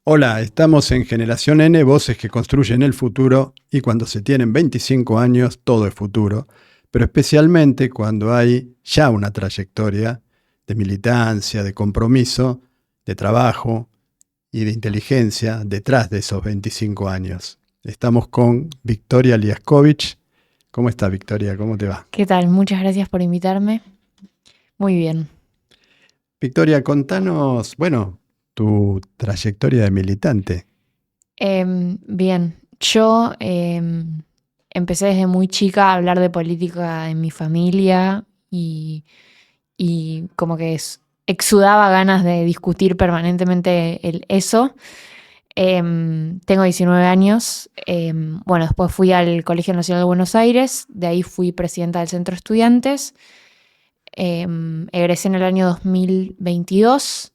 Hola, estamos en Generación N, voces que construyen el futuro, y cuando se tienen 25 años todo es futuro, pero especialmente cuando hay ya una trayectoria de militancia, de compromiso, de trabajo y de inteligencia detrás de esos 25 años. Estamos con Victoria Liaskovich. ¿Cómo está, Victoria? ¿Cómo te va? ¿Qué tal? Muchas gracias por invitarme. Muy bien. Victoria, contanos, tu trayectoria de militante. Bien, yo empecé desde muy chica a hablar de política en mi familia y como que exudaba ganas de discutir permanentemente eso. Tengo 19 años. Bueno, después fui al Colegio Nacional de Buenos Aires, de ahí fui presidenta del Centro de Estudiantes. Egresé en el año 2022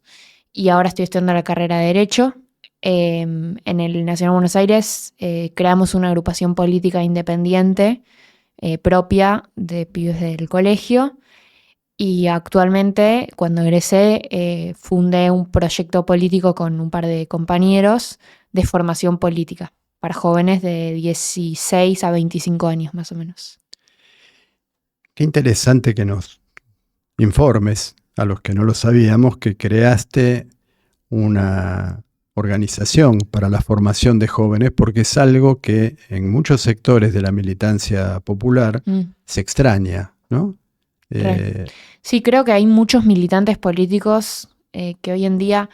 y ahora estoy estudiando la carrera de Derecho. En el Nacional de Buenos Aires creamos una agrupación política independiente propia de pibes del colegio y actualmente, cuando egresé, fundé un proyecto político con un par de compañeros de formación política para jóvenes de 16 a 25 años más o menos. Qué interesante que nos informes, a los que no lo sabíamos, que creaste una organización para la formación de jóvenes, porque es algo que en muchos sectores de la militancia popular Mm, se extraña, ¿no? re. Eh, Sí, creo que hay muchos militantes políticos que hoy en día,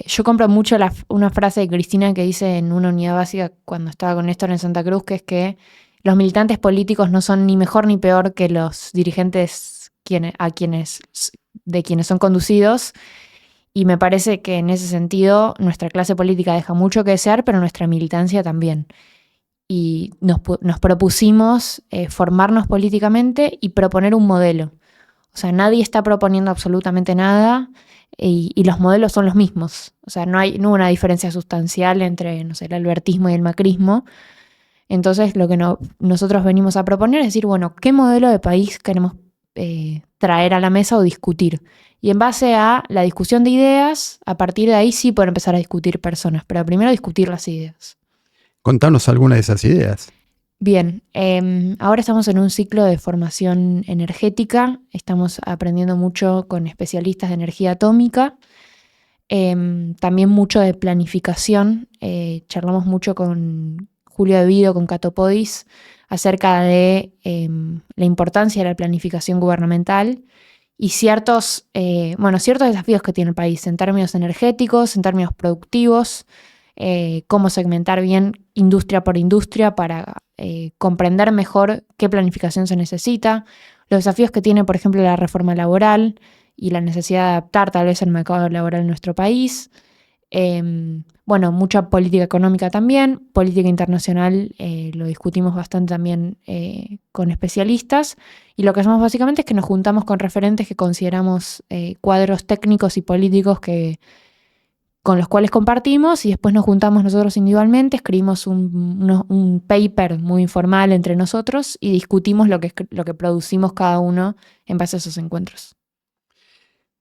yo compro mucho una frase de Cristina que dice en una unidad básica cuando estaba con Néstor en Santa Cruz, que es que los militantes políticos no son ni mejor ni peor que los dirigentes de quienes son conducidos. Y me parece que en ese sentido nuestra clase política deja mucho que desear, pero nuestra militancia también. Y nos propusimos formarnos políticamente y proponer un modelo. O sea, nadie está proponiendo absolutamente nada y los modelos son los mismos. O sea, no hubo una diferencia sustancial entre, no sé, el albertismo y el macrismo. Entonces, lo que nosotros venimos a proponer es decir, bueno, ¿qué modelo de país queremos traer a la mesa o discutir? Y en base a la discusión de ideas, a partir de ahí sí pueden empezar a discutir personas, pero primero discutir las ideas. Contanos algunas de esas ideas. Bien, ahora estamos en un ciclo de formación energética, estamos aprendiendo mucho con especialistas de energía atómica, también mucho de planificación, charlamos mucho con Julio De Vido, con Cato Podis, acerca de la importancia de la planificación gubernamental y ciertos desafíos que tiene el país en términos energéticos, en términos productivos, cómo segmentar bien industria por industria para comprender mejor qué planificación se necesita, los desafíos que tiene, por ejemplo, la reforma laboral y la necesidad de adaptar tal vez el mercado laboral en nuestro país. Bueno, mucha política económica también, política internacional, lo discutimos bastante también con especialistas y lo que hacemos básicamente es que nos juntamos con referentes que consideramos cuadros técnicos y políticos con los cuales compartimos y después nos juntamos nosotros individualmente, escribimos un paper muy informal entre nosotros y discutimos lo que producimos cada uno en base a esos encuentros.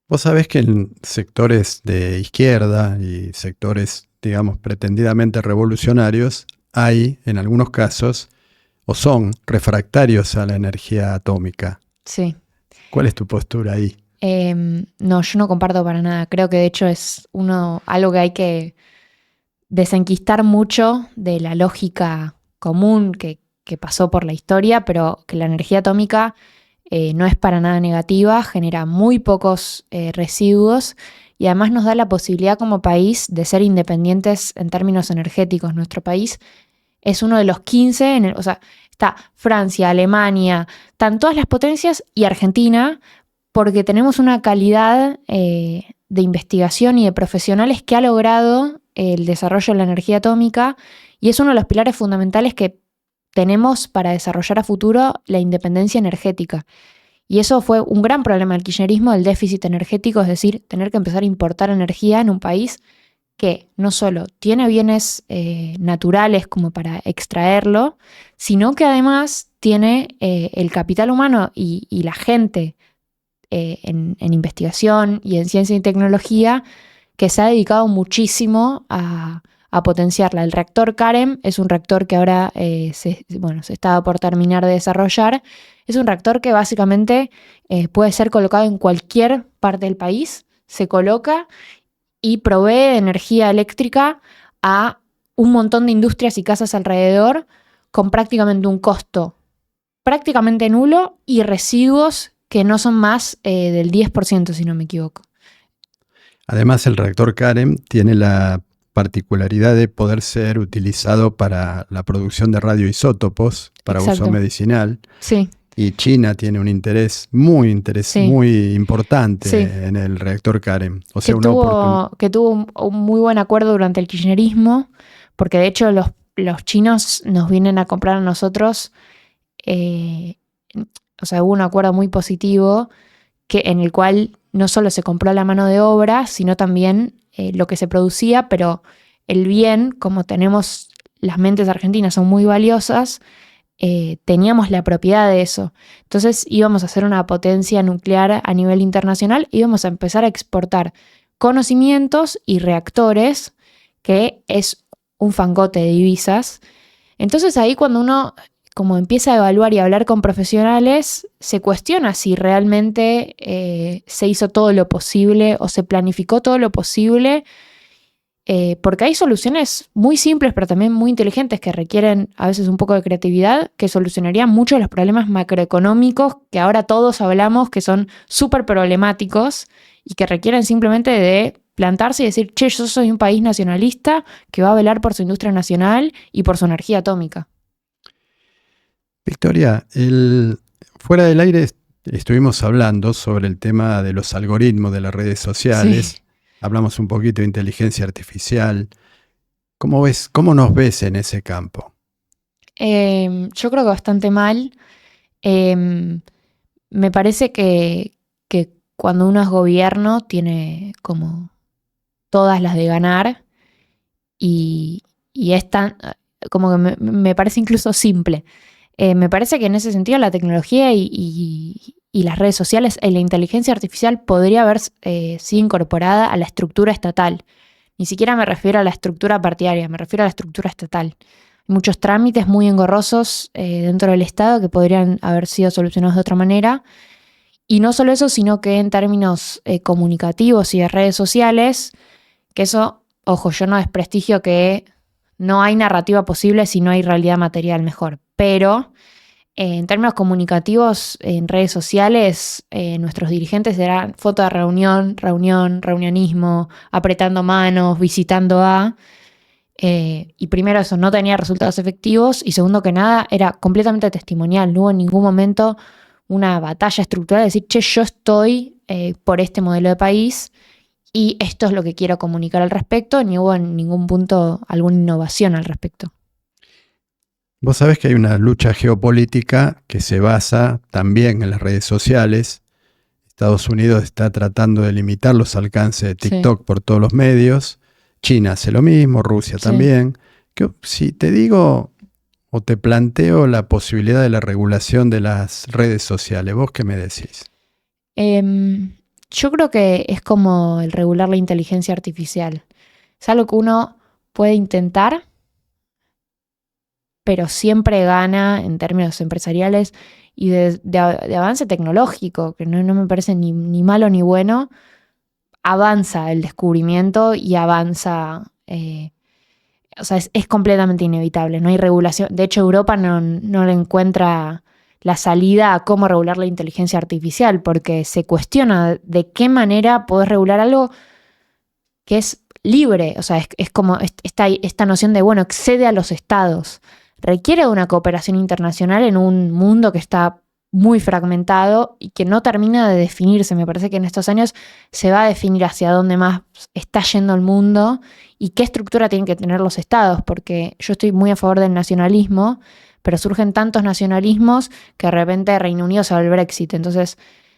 Vos sabés que en sectores de izquierda y sectores, digamos, pretendidamente revolucionarios, hay, en algunos casos, o son refractarios a la energía atómica. Sí. ¿Cuál es tu postura ahí? No, yo no comparto para nada. Creo que de hecho es algo que hay que desenquistar mucho de la lógica común que pasó por la historia, pero que la energía atómica no es para nada negativa, genera muy pocos residuos y además nos da la posibilidad como país de ser independientes en términos energéticos. Nuestro país es uno de los 15, o sea, está Francia, Alemania, están todas las potencias y Argentina, porque tenemos una calidad de investigación y de profesionales que ha logrado el desarrollo de la energía atómica y es uno de los pilares fundamentales que tenemos para desarrollar a futuro la independencia energética. Y eso fue un gran problema del kirchnerismo, el déficit energético, es decir, tener que empezar a importar energía en un país que no solo tiene bienes naturales como para extraerlo, sino que además tiene el capital humano y la gente en investigación y en ciencia y tecnología que se ha dedicado muchísimo a potenciarla. El reactor CAREM es un reactor que ahora se estaba por terminar de desarrollar. Es un reactor que básicamente puede ser colocado en cualquier parte del país, se coloca y provee energía eléctrica a un montón de industrias y casas alrededor con prácticamente un costo prácticamente nulo y residuos que no son más del 10%, si no me equivoco. Además, el reactor CAREM tiene la particularidad de poder ser utilizado para la producción de radioisótopos para Exacto. uso medicinal. Sí. Y China tiene un interés muy importante Sí. en el reactor CAREM. O sea, que tuvo un muy buen acuerdo durante el kirchnerismo, porque de hecho los chinos nos vienen a comprar a nosotros. Hubo un acuerdo muy positivo en el cual no solo se compró la mano de obra, sino también lo que se producía, pero el bien, como tenemos las mentes argentinas son muy valiosas, teníamos la propiedad de eso. Entonces íbamos a hacer una potencia nuclear a nivel internacional, íbamos a empezar a exportar conocimientos y reactores, que es un fangote de divisas. Entonces ahí cuando uno como empieza a evaluar y a hablar con profesionales, se cuestiona si realmente se hizo todo lo posible o se planificó todo lo posible, porque hay soluciones muy simples pero también muy inteligentes que requieren a veces un poco de creatividad, que solucionarían muchos de los problemas macroeconómicos que ahora todos hablamos que son súper problemáticos y que requieren simplemente de plantarse y decir, che, yo soy un país nacionalista que va a velar por su industria nacional y por su energía atómica. Victoria, fuera del aire estuvimos hablando sobre el tema de los algoritmos de las redes sociales. Sí. Hablamos un poquito de inteligencia artificial. ¿Cómo nos ves en ese campo? Yo creo que bastante mal. Me parece que cuando uno es gobierno tiene como todas las de ganar y es tan, como que me parece incluso simple. Me parece que en ese sentido la tecnología y las redes sociales y la inteligencia artificial podría haber sido incorporada a la estructura estatal. Ni siquiera me refiero a la estructura partidaria, me refiero a la estructura estatal. Hay muchos trámites muy engorrosos dentro del Estado que podrían haber sido solucionados de otra manera. Y no solo eso, sino que en términos comunicativos y de redes sociales, que eso, ojo, yo no desprestigio que no hay narrativa posible si no hay realidad material mejor. Pero en términos comunicativos, en redes sociales, nuestros dirigentes eran foto de reunionismo, apretando manos, visitando a... y primero eso no tenía resultados efectivos y segundo que nada era completamente testimonial. No hubo en ningún momento una batalla estructural de decir, che, yo estoy por este modelo de país y esto es lo que quiero comunicar al respecto, ni hubo en ningún punto alguna innovación al respecto. Vos sabés que hay una lucha geopolítica que se basa también en las redes sociales. Estados Unidos está tratando de limitar los alcances de TikTok por todos los medios. China hace lo mismo, Rusia también. Si te digo o te planteo la posibilidad de la regulación de las redes sociales, ¿vos qué me decís? Yo creo que es como el regular la inteligencia artificial. Es algo que uno puede intentar, pero siempre gana en términos empresariales y de avance tecnológico, que no me parece ni malo ni bueno. Avanza el descubrimiento y avanza, es completamente inevitable, no hay regulación. De hecho, Europa no le encuentra la salida a cómo regular la inteligencia artificial, porque se cuestiona de qué manera podés regular algo que es libre. Es como esta noción de, excede a los estados. Requiere de una cooperación internacional en un mundo que está muy fragmentado y que no termina de definirse. Me parece que en estos años se va a definir hacia dónde más está yendo el mundo y qué estructura tienen que tener los estados, porque yo estoy muy a favor del nacionalismo, pero surgen tantos nacionalismos que de repente Reino Unido se va al Brexit. Entonces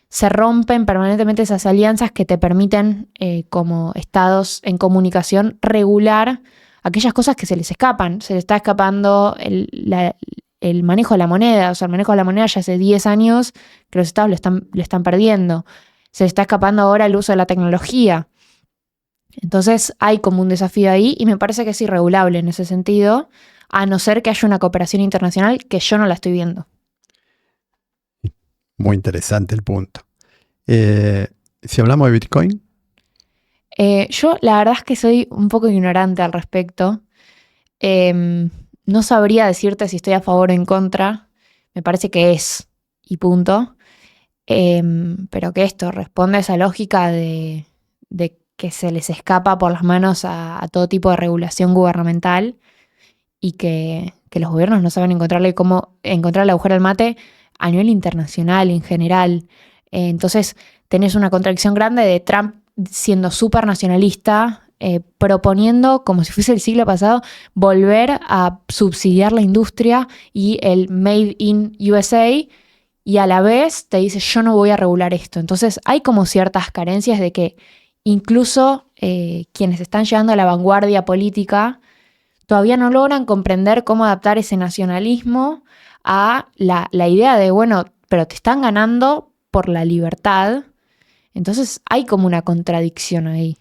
se rompen permanentemente esas alianzas que te permiten, como estados en comunicación, regular aquellas cosas que se les escapan. Se les está escapando el manejo de la moneda. El manejo de la moneda ya hace 10 años que los estados lo están perdiendo. Se les está escapando ahora el uso de la tecnología. Entonces hay como un desafío ahí y me parece que es irregulable en ese sentido, a no ser que haya una cooperación internacional que yo no la estoy viendo. Muy interesante el punto. Si hablamos de Bitcoin, Yo la verdad es que soy un poco ignorante al respecto. No sabría decirte si estoy a favor o en contra. Me parece que es, y punto. Pero que esto responde a esa lógica de que se les escapa por las manos a todo tipo de regulación gubernamental y que los gobiernos no saben encontrarle cómo encontrar el agujero al mate a nivel internacional en general. Entonces tenés una contradicción grande de Trump siendo súper nacionalista, proponiendo, como si fuese el siglo pasado, volver a subsidiar la industria y el Made in USA, y a la vez te dice yo no voy a regular esto. Entonces hay como ciertas carencias de que incluso quienes están llegando a la vanguardia política todavía no logran comprender cómo adaptar ese nacionalismo a la idea de, bueno, pero te están ganando por la libertad. Entonces hay como una contradicción ahí.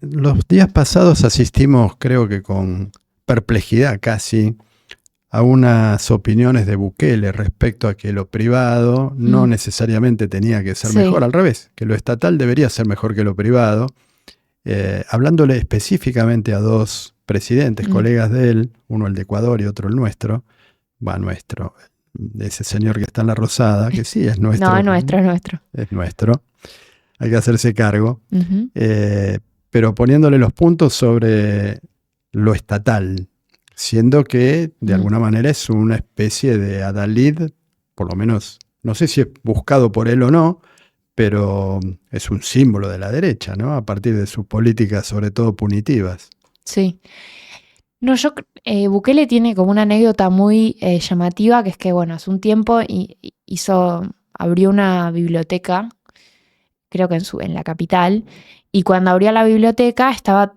los días pasados asistimos, creo que con perplejidad casi, a unas opiniones de Bukele respecto a que lo privado no necesariamente tenía que ser Sí. mejor, al revés, que lo estatal debería ser mejor que lo privado, hablándole específicamente a dos presidentes, colegas de él, uno el de Ecuador y otro el nuestro, nuestro, ese señor que está en la Rosada, que sí es nuestro. No, es nuestro, es nuestro. Es nuestro, hay que hacerse cargo, pero poniéndole los puntos sobre lo estatal, siendo que de alguna manera es una especie de adalid, por lo menos, no sé si es buscado por él o no, pero es un símbolo de la derecha, ¿no? A partir de sus políticas, sobre todo punitivas. Sí. No, Bukele tiene como una anécdota muy llamativa, que es que, bueno, hace un tiempo abrió una biblioteca, creo que en la capital, y cuando abrió la biblioteca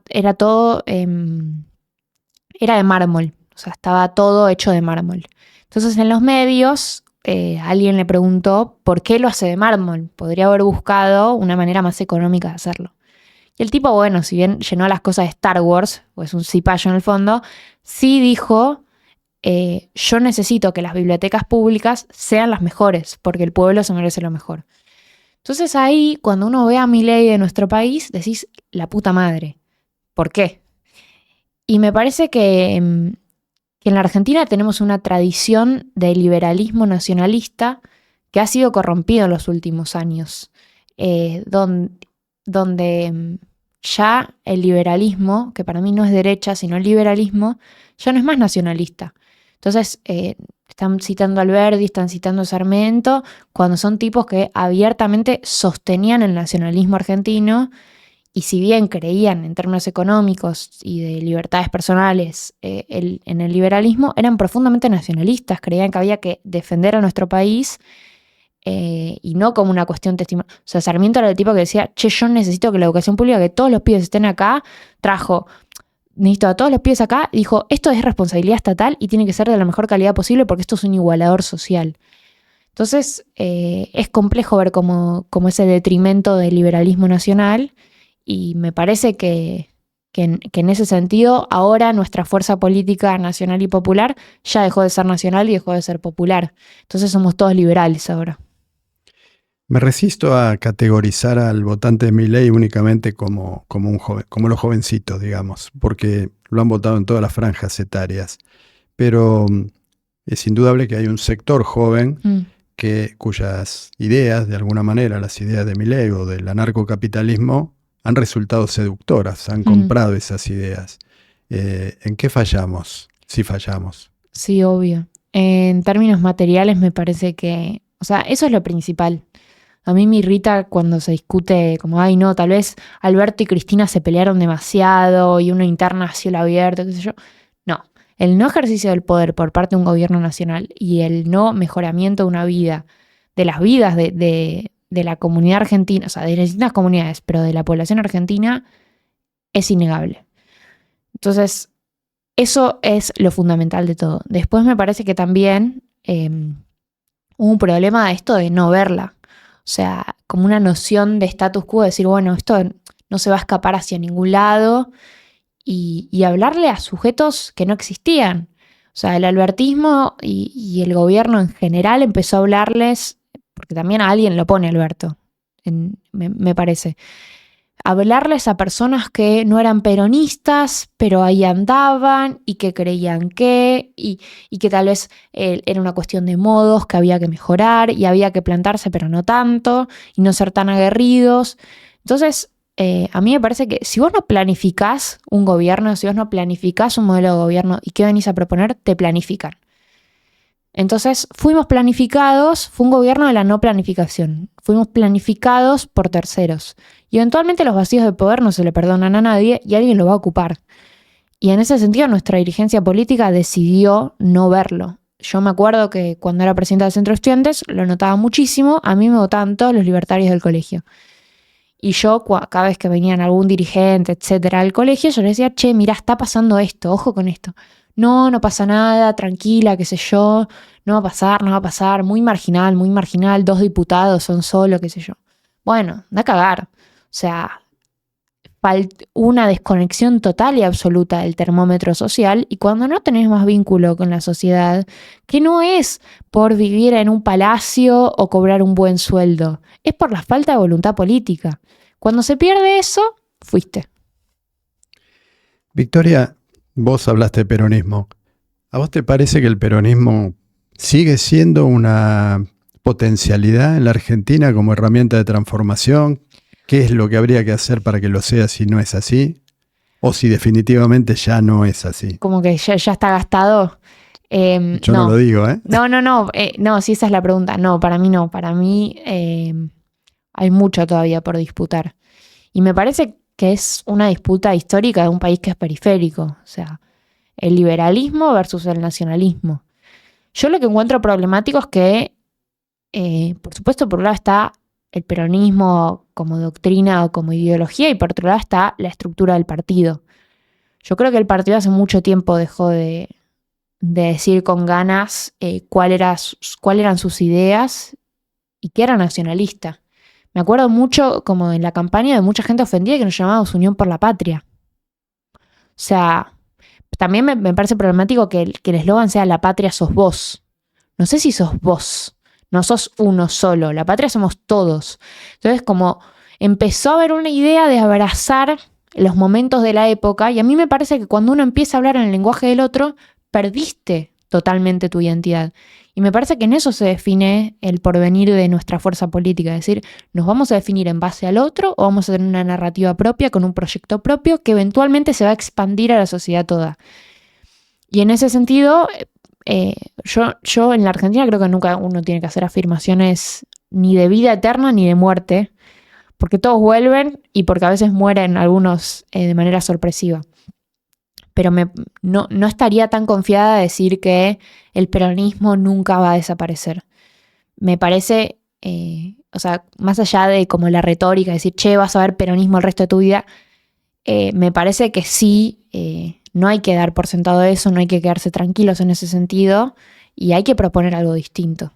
era todo, era de mármol, o sea, estaba todo hecho de mármol. Entonces en los medios alguien le preguntó por qué lo hace de mármol. Podría haber buscado una manera más económica de hacerlo. Y el tipo, bueno, si bien llenó las cosas de Star Wars, o es un cipayo en el fondo, sí dijo, yo necesito que las bibliotecas públicas sean las mejores, porque el pueblo se merece lo mejor. Entonces ahí, cuando uno ve a Milei de nuestro país, decís, la puta madre, ¿por qué? Y me parece que en la Argentina tenemos una tradición de liberalismo nacionalista que ha sido corrompido en los últimos años, donde ya el liberalismo, que para mí no es derecha, sino el liberalismo, ya no es más nacionalista. Entonces, están citando a Alberdi, están citando a Sarmiento, cuando son tipos que abiertamente sostenían el nacionalismo argentino, y si bien creían en términos económicos y de libertades personales en el liberalismo, eran profundamente nacionalistas, creían que había que defender a nuestro país y no como una cuestión testimonial. O sea, Sarmiento era el tipo que decía, che, yo necesito que la educación pública, que todos los pibes estén acá, necesito a todos los pibes acá, y dijo, esto es responsabilidad estatal y tiene que ser de la mejor calidad posible porque esto es un igualador social. Entonces, es complejo ver como ese detrimento del liberalismo nacional, y me parece que en ese sentido ahora nuestra fuerza política nacional y popular ya dejó de ser nacional y dejó de ser popular. Entonces somos todos liberales ahora. Me resisto a categorizar al votante de Milei únicamente como un joven, como los jovencitos, digamos, porque lo han votado en todas las franjas etarias. Pero es indudable que hay un sector joven cuyas ideas, de alguna manera, las ideas de Milei o del anarcocapitalismo, han resultado seductoras, han comprado esas ideas. ¿En qué fallamos? Si fallamos. Sí, obvio. En términos materiales me parece que, o sea, eso es lo principal. A mí me irrita cuando se discute como, ay no, tal vez Alberto y Cristina se pelearon demasiado y una interna a cielo abierto, qué sé yo. No, el no ejercicio del poder por parte de un gobierno nacional y el no mejoramiento de una vida, de las vidas de la comunidad argentina, o sea, de distintas comunidades, pero de la población argentina, es innegable. Entonces, eso es lo fundamental de todo. Después me parece que también hubo un problema de esto de no verla. O sea, como una noción de status quo, decir, bueno, esto no se va a escapar hacia ningún lado y hablarle a sujetos que no existían. O sea, el albertismo y el gobierno en general empezó a hablarles, porque también a alguien lo pone Alberto, me parece. Hablarles a personas que no eran peronistas, pero ahí andaban y que creían y que tal vez era una cuestión de modos, que había que mejorar y había que plantarse, pero no tanto, y no ser tan aguerridos. Entonces, a mí me parece que si vos no planificás un gobierno, si vos no planificás un modelo de gobierno y qué venís a proponer, te planifican. Entonces fuimos planificados, fue un gobierno de la no planificación, fuimos planificados por terceros y eventualmente los vacíos de poder no se le perdonan a nadie y alguien lo va a ocupar. Y en ese sentido nuestra dirigencia política decidió no verlo. Yo me acuerdo que cuando era presidenta del Centro de Estudiantes lo notaba muchísimo, a mí me votaban todos los libertarios del colegio. Y yo cada vez que venían algún dirigente, etcétera, al colegio, yo les decía, che, mirá, está pasando esto, ojo con esto. No pasa nada, tranquila, qué sé yo, no va a pasar, muy marginal, 2 diputados son solo, qué sé yo. Bueno, da a cagar. O sea, una desconexión total y absoluta del termómetro social y cuando no tenés más vínculo con la sociedad, que no es por vivir en un palacio o cobrar un buen sueldo, es por la falta de voluntad política. Cuando se pierde eso, fuiste. Victoria, vos hablaste de peronismo. ¿A vos te parece que el peronismo sigue siendo una potencialidad en la Argentina como herramienta de transformación? ¿Qué es lo que habría que hacer para que lo sea si no es así? ¿O si definitivamente ya no es así? Como que ya está gastado. Yo no lo digo, ¿eh? No, si esa es la pregunta. No, para mí no. Para mí hay mucho todavía por disputar. Y me parece que es una disputa histórica de un país que es periférico. O sea, el liberalismo versus el nacionalismo. Yo lo que encuentro problemático es que, por supuesto, por un lado está el peronismo como doctrina o como ideología y por otro lado está la estructura del partido. Yo creo que el partido hace mucho tiempo dejó de decir con ganas cuáles eran sus ideas y que era nacionalista. Me acuerdo mucho como en la campaña de mucha gente ofendida que nos llamábamos Unión por la Patria. O sea, también me parece problemático que el eslogan sea la patria sos vos. No sé si sos vos. No sos uno solo, la patria somos todos. Entonces como empezó a haber una idea de abrazar los momentos de la época y a mí me parece que cuando uno empieza a hablar en el lenguaje del otro, perdiste totalmente tu identidad. Y me parece que en eso se define el porvenir de nuestra fuerza política, es decir, ¿nos vamos a definir en base al otro o vamos a tener una narrativa propia con un proyecto propio que eventualmente se va a expandir a la sociedad toda? Y en ese sentido... yo en la Argentina creo que nunca uno tiene que hacer afirmaciones ni de vida eterna ni de muerte, porque todos vuelven y porque a veces mueren algunos de manera sorpresiva. Pero no estaría tan confiada de decir que el peronismo nunca va a desaparecer. Me parece, o sea, más allá de como la retórica, decir, che, vas a ver peronismo el resto de tu vida, me parece que sí... no hay que dar por sentado eso, no hay que quedarse tranquilos en ese sentido y hay que proponer algo distinto.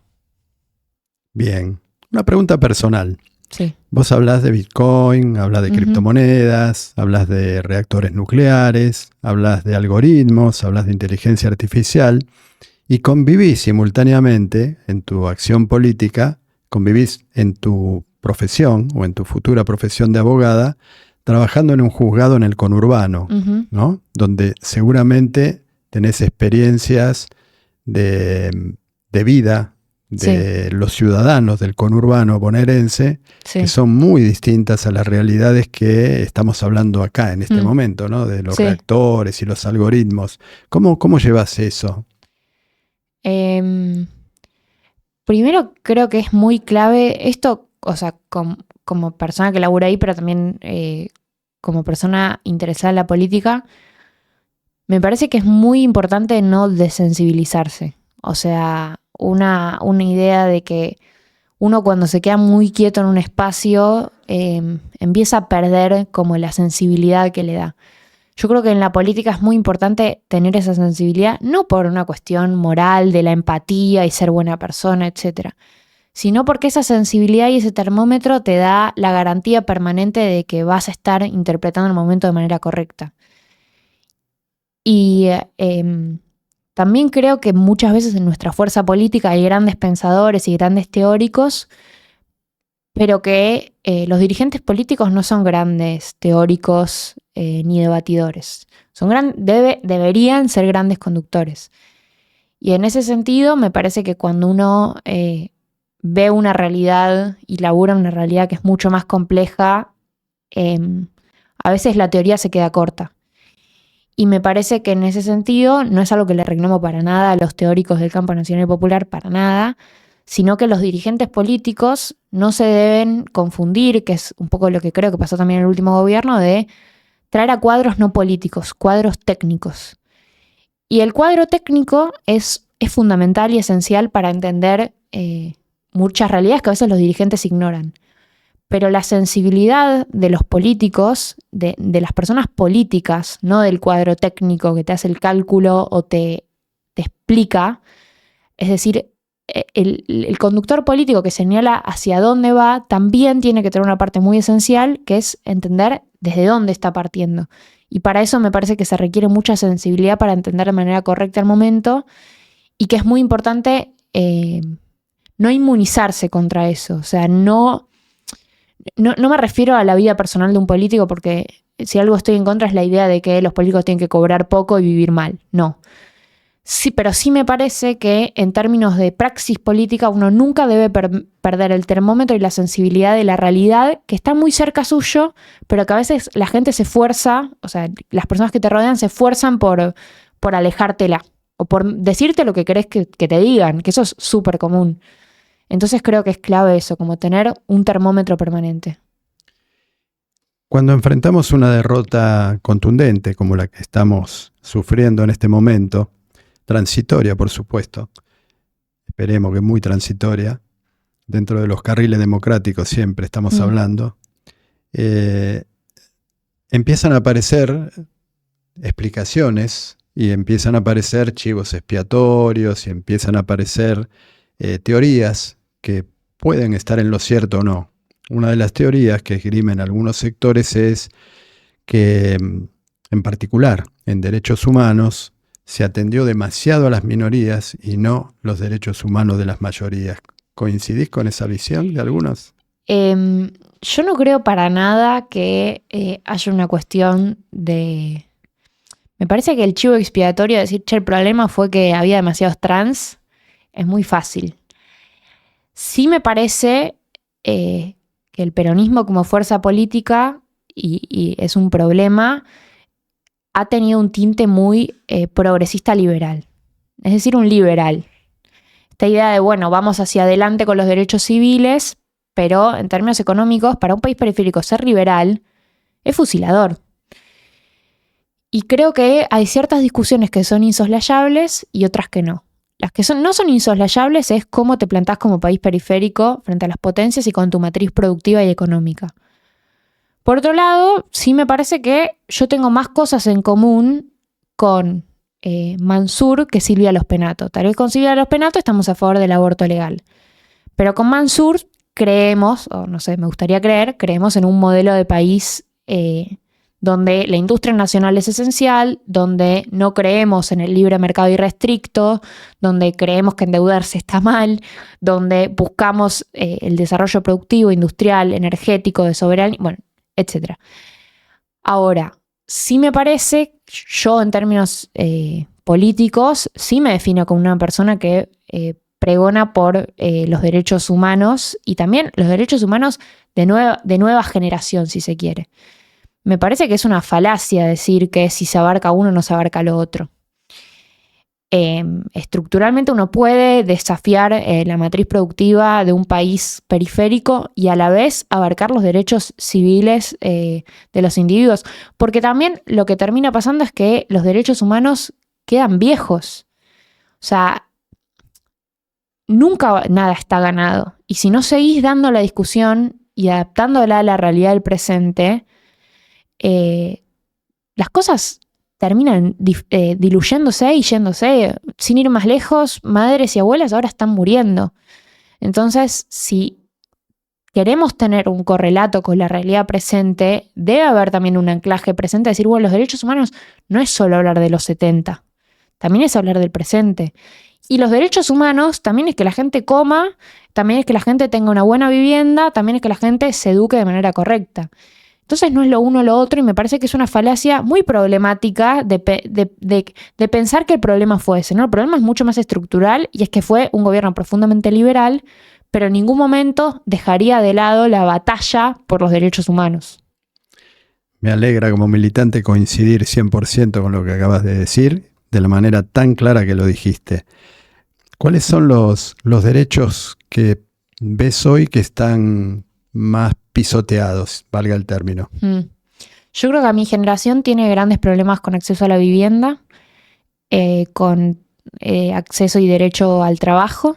Bien. Una pregunta personal. Sí. Vos hablás de Bitcoin, hablas de criptomonedas, hablas de reactores nucleares, hablas de algoritmos, hablas de inteligencia artificial y convivís simultáneamente en tu acción política, convivís en tu profesión o en tu futura profesión de abogada, trabajando en un juzgado en el conurbano, ¿no? Donde seguramente tenés experiencias de vida de los ciudadanos del conurbano bonaerense que son muy distintas a las realidades que estamos hablando acá en este momento, ¿no? De los reactores y los algoritmos. ¿Cómo llevas eso? Primero creo que es muy clave esto, o sea, como persona que labura ahí, pero también como persona interesada en la política, me parece que es muy importante no desensibilizarse. O sea, una idea de que uno cuando se queda muy quieto en un espacio empieza a perder como la sensibilidad que le da. Yo creo que en la política es muy importante tener esa sensibilidad, no por una cuestión moral de la empatía y ser buena persona, etcétera, sino porque esa sensibilidad y ese termómetro te da la garantía permanente de que vas a estar interpretando el momento de manera correcta. Y también creo que muchas veces en nuestra fuerza política hay grandes pensadores y grandes teóricos, pero que los dirigentes políticos no son grandes teóricos ni debatidores. Deberían ser grandes conductores. Y en ese sentido me parece que cuando uno ve una realidad y labura una realidad que es mucho más compleja, a veces la teoría se queda corta. Y me parece que en ese sentido no es algo que le reclamo para nada a los teóricos del campo nacional y popular, para nada, sino que los dirigentes políticos no se deben confundir, que es un poco lo que creo que pasó también en el último gobierno, de traer a cuadros no políticos, cuadros técnicos. Y el cuadro técnico es fundamental y esencial para entender muchas realidades que a veces los dirigentes ignoran. Pero la sensibilidad de los políticos, de las personas políticas, no del cuadro técnico que te hace el cálculo o te explica, es decir, el conductor político que señala hacia dónde va también tiene que tener una parte muy esencial, que es entender desde dónde está partiendo. Y para eso me parece que se requiere mucha sensibilidad para entender de manera correcta el momento, y que es muy importante no inmunizarse contra eso. O sea, no me refiero a la vida personal de un político, porque si algo estoy en contra es la idea de que los políticos tienen que cobrar poco y vivir mal. No. Sí, pero sí me parece que en términos de praxis política uno nunca debe perder el termómetro y la sensibilidad de la realidad que está muy cerca suyo, pero que a veces la gente se esfuerza, o sea, las personas que te rodean se esfuerzan por alejártela o por decirte lo que querés que te digan, que eso es súper común. Entonces creo que es clave eso, como tener un termómetro permanente. Cuando enfrentamos una derrota contundente como la que estamos sufriendo en este momento, transitoria por supuesto, esperemos que muy transitoria, dentro de los carriles democráticos siempre estamos hablando, empiezan a aparecer explicaciones y empiezan a aparecer chivos expiatorios y empiezan a aparecer teorías que pueden estar en lo cierto o no. Una de las teorías que esgrimen algunos sectores es que, en particular, en derechos humanos, se atendió demasiado a las minorías y no los derechos humanos de las mayorías. ¿Coincidís con esa visión de algunos? Yo no creo para nada que haya una cuestión de... Me parece que el chivo expiatorio de decir, che, el problema fue que había demasiados trans, es muy fácil. Sí me parece que el peronismo como fuerza política, y es un problema, ha tenido un tinte muy progresista liberal. Es decir, un liberal. Esta idea de, bueno, vamos hacia adelante con los derechos civiles, pero en términos económicos, para un país periférico ser liberal es fusilador. Y creo que hay ciertas discusiones que son insoslayables y otras que no. Las que no son insoslayables es cómo te plantás como país periférico frente a las potencias y con tu matriz productiva y económica. Por otro lado, sí me parece que yo tengo más cosas en común con Mansur que Silvia Los Penato. Tal vez con Silvia Los Penato estamos a favor del aborto legal. Pero con Mansur creemos, o no sé, me gustaría creemos en un modelo de país donde la industria nacional es esencial, donde no creemos en el libre mercado irrestricto, donde creemos que endeudarse está mal, donde buscamos el desarrollo productivo, industrial, energético, de soberanía, bueno, etc. Ahora, sí me parece, yo en términos políticos, sí me defino como una persona que pregona por los derechos humanos y también los derechos humanos de nueva generación, si se quiere. Me parece que es una falacia decir que si se abarca uno no se abarca lo otro. Estructuralmente uno puede desafiar la matriz productiva de un país periférico y a la vez abarcar los derechos civiles de los individuos, porque también lo que termina pasando es que los derechos humanos quedan viejos. O sea, nunca nada está ganado. Y si no seguís dando la discusión y adaptándola a la realidad del presente, las cosas terminan diluyéndose y yéndose. Sin ir más lejos, madres y abuelas ahora están muriendo. Entonces, si queremos tener un correlato con la realidad presente, debe haber también un anclaje presente, decir, bueno, los derechos humanos no es solo hablar de los 70, también es hablar del presente. Y los derechos humanos también es que la gente coma, también es que la gente tenga una buena vivienda, también es que la gente se eduque de manera correcta. Entonces no es lo uno o lo otro, y me parece que es una falacia muy problemática de pensar que el problema fue ese, ¿no? El problema es mucho más estructural, y es que fue un gobierno profundamente liberal, pero en ningún momento dejaría de lado la batalla por los derechos humanos. Me alegra como militante coincidir 100% con lo que acabas de decir, de la manera tan clara que lo dijiste. ¿Cuáles son los derechos que ves hoy que están más pisoteados, valga el término? Yo creo que mi generación tiene grandes problemas con acceso a la vivienda, con acceso y derecho al trabajo.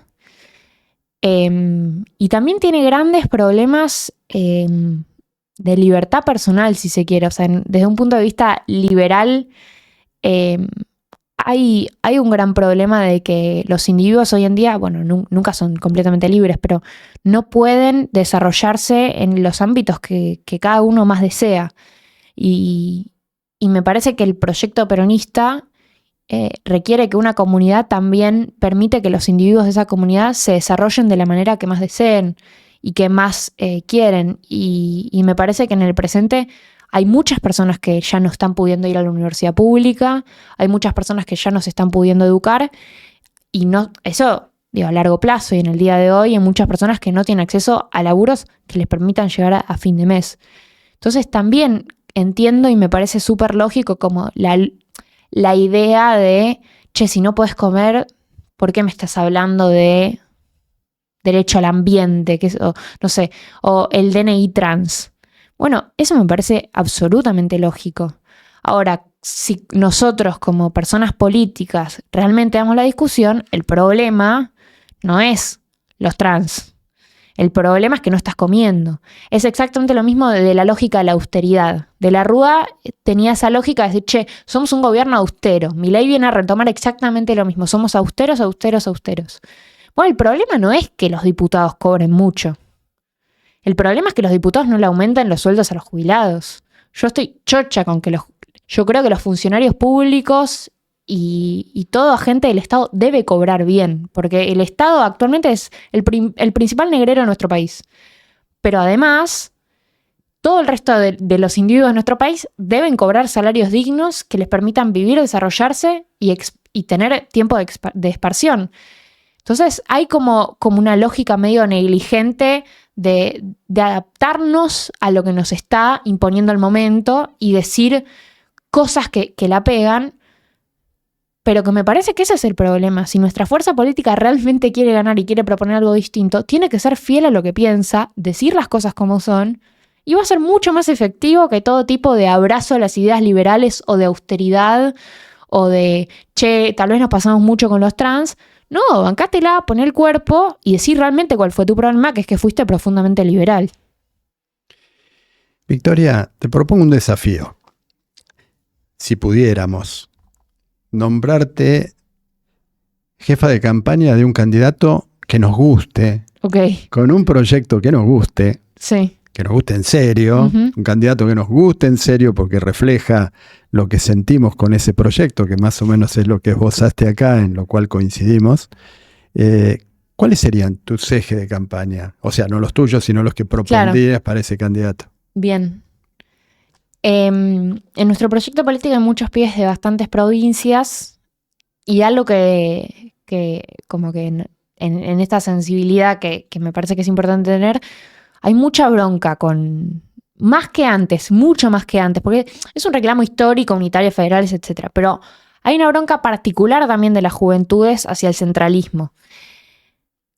Y también tiene grandes problemas de libertad personal, si se quiere. O sea, desde un punto de vista liberal, hay un gran problema de que los individuos hoy en día, bueno, nunca son completamente libres, pero no pueden desarrollarse en los ámbitos que cada uno más desea. Y me parece que el proyecto peronista requiere que una comunidad también permite que los individuos de esa comunidad se desarrollen de la manera que más deseen y que más quieren. Y me parece que en el presente hay muchas personas que ya no están pudiendo ir a la universidad pública, hay muchas personas que ya no se están pudiendo educar, y no, eso digo, a largo plazo, y en el día de hoy hay muchas personas que no tienen acceso a laburos que les permitan llegar a fin de mes. Entonces también entiendo y me parece súper lógico como la idea de, che, si no puedes comer, ¿por qué me estás hablando de derecho al ambiente? No sé, o el DNI trans. Bueno, eso me parece absolutamente lógico. Ahora, si nosotros como personas políticas realmente damos la discusión, el problema no es los trans. El problema es que no estás comiendo. Es exactamente lo mismo de la lógica de la austeridad. De la Rúa tenía esa lógica de decir, che, somos un gobierno austero. Milei viene a retomar exactamente lo mismo. Somos austeros, austeros, austeros. Bueno, el problema no es que los diputados cobren mucho. El problema es que los diputados no le aumentan los sueldos a los jubilados. Yo estoy chocha con que yo creo que los funcionarios públicos y todo agente del Estado debe cobrar bien, porque el Estado actualmente es el principal negrero de nuestro país. Pero además, todo el resto de los individuos de nuestro país deben cobrar salarios dignos que les permitan vivir, desarrollarse y tener tiempo de esparción. Entonces hay como una lógica medio negligente de adaptarnos a lo que nos está imponiendo el momento y decir cosas que la pegan, pero que me parece que ese es el problema. Si nuestra fuerza política realmente quiere ganar y quiere proponer algo distinto, tiene que ser fiel a lo que piensa, decir las cosas como son, y va a ser mucho más efectivo que todo tipo de abrazo a las ideas liberales o de austeridad o de, che, tal vez nos pasamos mucho con los trans. No, bancátela, poné el cuerpo y decir realmente cuál fue tu problema, que es que fuiste profundamente liberal. Victoria, te propongo un desafío. Si pudiéramos nombrarte jefa de campaña de un candidato que nos guste, con un proyecto que nos guste, sí, que nos guste en serio, un candidato que nos guste en serio porque refleja lo que sentimos con ese proyecto, que más o menos es lo que esbozaste acá, en lo cual coincidimos. ¿Cuáles serían tus ejes de campaña? O sea, no los tuyos, sino los que propondrías para ese candidato. Bien. En nuestro proyecto político hay muchos pibes de bastantes provincias, y algo que como que en esta sensibilidad que me parece que es importante tener, hay mucha bronca más que antes, mucho más que antes, porque es un reclamo histórico, unitarios, federales, etc. Pero hay una bronca particular también de las juventudes hacia el centralismo.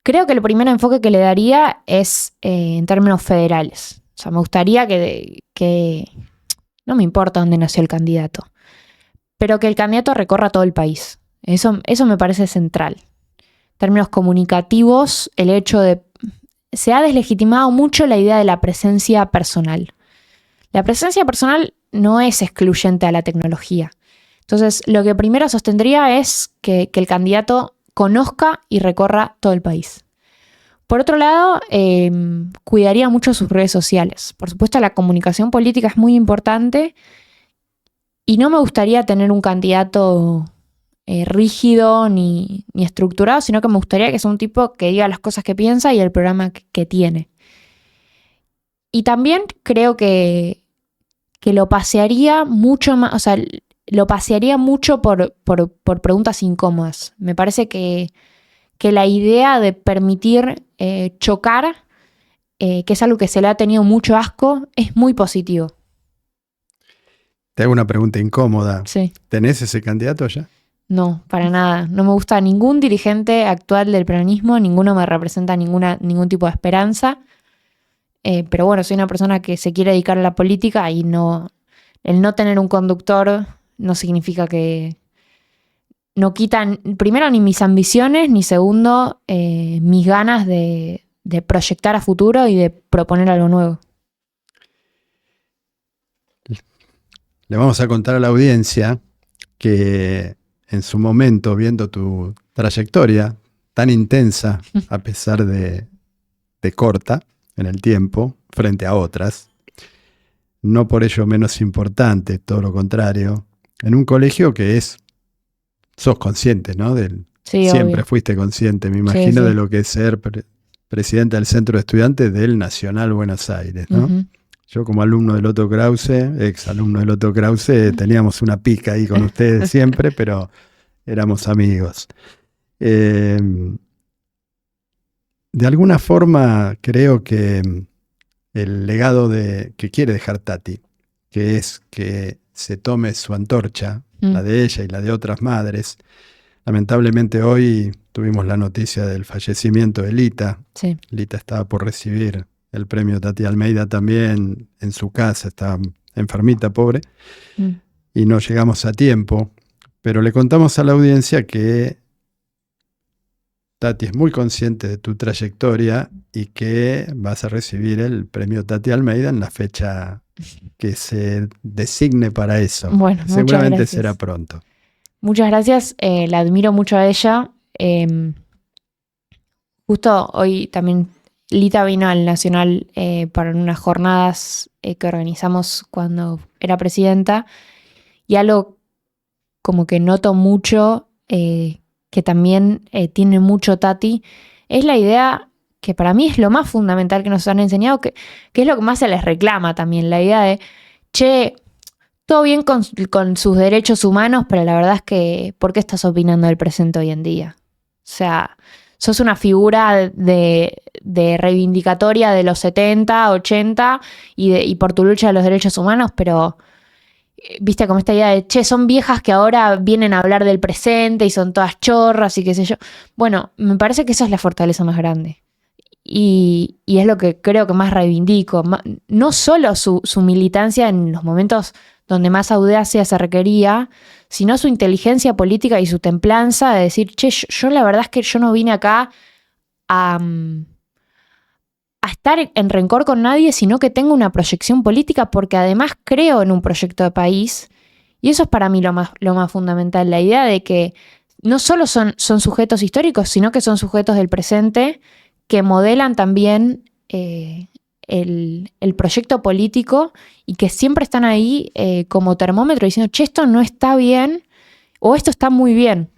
Creo que el primer enfoque que le daría es en términos federales. O sea, me gustaría que no me importa dónde nació el candidato, pero que el candidato recorra todo el país. Eso me parece central. En términos comunicativos, el hecho de... Se ha deslegitimado mucho la idea de la presencia personal. La presencia personal no es excluyente a la tecnología. Entonces, lo que primero sostendría es que el candidato conozca y recorra todo el país. Por otro lado, cuidaría mucho sus redes sociales. Por supuesto, la comunicación política es muy importante y no me gustaría tener un candidato rígido ni estructurado, sino que me gustaría que sea un tipo que diga las cosas que piensa y el programa que tiene. Y también creo que lo pasearía mucho más, o sea, lo pasearía mucho por preguntas incómodas. Me parece que la idea de permitir chocar, que es algo que se le ha tenido mucho asco, es muy positivo. Te hago una pregunta incómoda. Sí. ¿Tenés ese candidato ya? No, para nada. No me gusta ningún dirigente actual del peronismo, ninguno me representa ningún tipo de esperanza. Pero bueno, soy una persona que se quiere dedicar a la política y el no tener un conductor no significa que no quitan, primero, ni mis ambiciones, ni segundo, mis ganas de proyectar a futuro y de proponer algo nuevo. Le vamos a contar a la audiencia que en su momento, viendo tu trayectoria tan intensa, a pesar de corta en el tiempo, frente a otras, no por ello menos importante, todo lo contrario, en un colegio que sos consciente, ¿no? Sí, siempre obvio. fuiste consciente, me imagino, Sí. de lo que es ser presidente del Centro de Estudiantes del Nacional Buenos Aires, ¿no? Uh-huh. Yo como alumno del Otto Krause, ex alumno del Otto Krause, teníamos una pica ahí con ustedes siempre, pero éramos amigos. De alguna forma creo que el legado que quiere dejar Tati, que es que se tome su antorcha, la de ella y la de otras madres. Lamentablemente hoy tuvimos la noticia del fallecimiento de Lita. Sí. Lita estaba por recibir el premio Tati Almeida también en su casa, estaba enfermita, pobre, y no llegamos a tiempo, pero le contamos a la audiencia que Tati es muy consciente de tu trayectoria y que vas a recibir el premio Tati Almeida en la fecha que se designe para eso. Bueno, seguramente gracias. será pronto. Muchas gracias, la admiro mucho a ella. Justo hoy también Lita vino al Nacional para unas jornadas que organizamos cuando era presidenta, y algo como que noto mucho, que también tiene mucho Tati, es la idea que para mí es lo más fundamental que nos han enseñado, que es lo que más se les reclama también, la idea de, che, todo bien con sus derechos humanos, pero la verdad es que, ¿por qué estás opinando del presente hoy en día? O sea, sos una figura de reivindicatoria de los 70, 80 y por tu lucha de los derechos humanos, pero viste como esta idea de, che, son viejas que ahora vienen a hablar del presente y son todas chorras y qué sé yo. Bueno, me parece que esa es la fortaleza más grande. Y es lo que creo que más reivindico. No solo su militancia en los momentos donde más audacia se requería, sino su inteligencia política y su templanza de decir, che, yo la verdad es que yo no vine acá a estar en rencor con nadie, sino que tengo una proyección política porque además creo en un proyecto de país, y eso es para mí lo más fundamental, la idea de que no solo son sujetos históricos, sino que son sujetos del presente que modelan también el proyecto político y que siempre están ahí como termómetro diciendo, che, esto no está bien o esto está muy bien.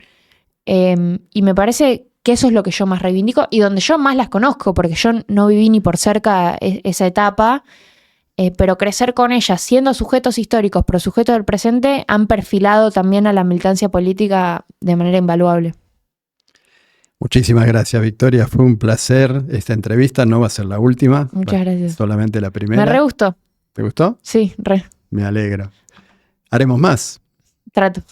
Y me parece que eso es lo que yo más reivindico y donde yo más las conozco, porque yo no viví ni por cerca esa etapa, pero crecer con ellas, siendo sujetos históricos, pero sujetos del presente, han perfilado también a la militancia política de manera invaluable. Muchísimas gracias, Victoria. Fue un placer esta entrevista. No va a ser la última. Muchas gracias. Solamente la primera. Me re gustó. ¿Te gustó? Sí, re. Me alegro. Haremos más. Trato.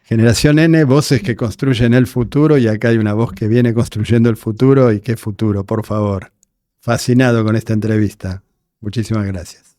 Generación N, voces que construyen el futuro, y acá hay una voz que viene construyendo el futuro. ¿Y qué futuro? Por favor. Fascinado con esta entrevista. Muchísimas gracias.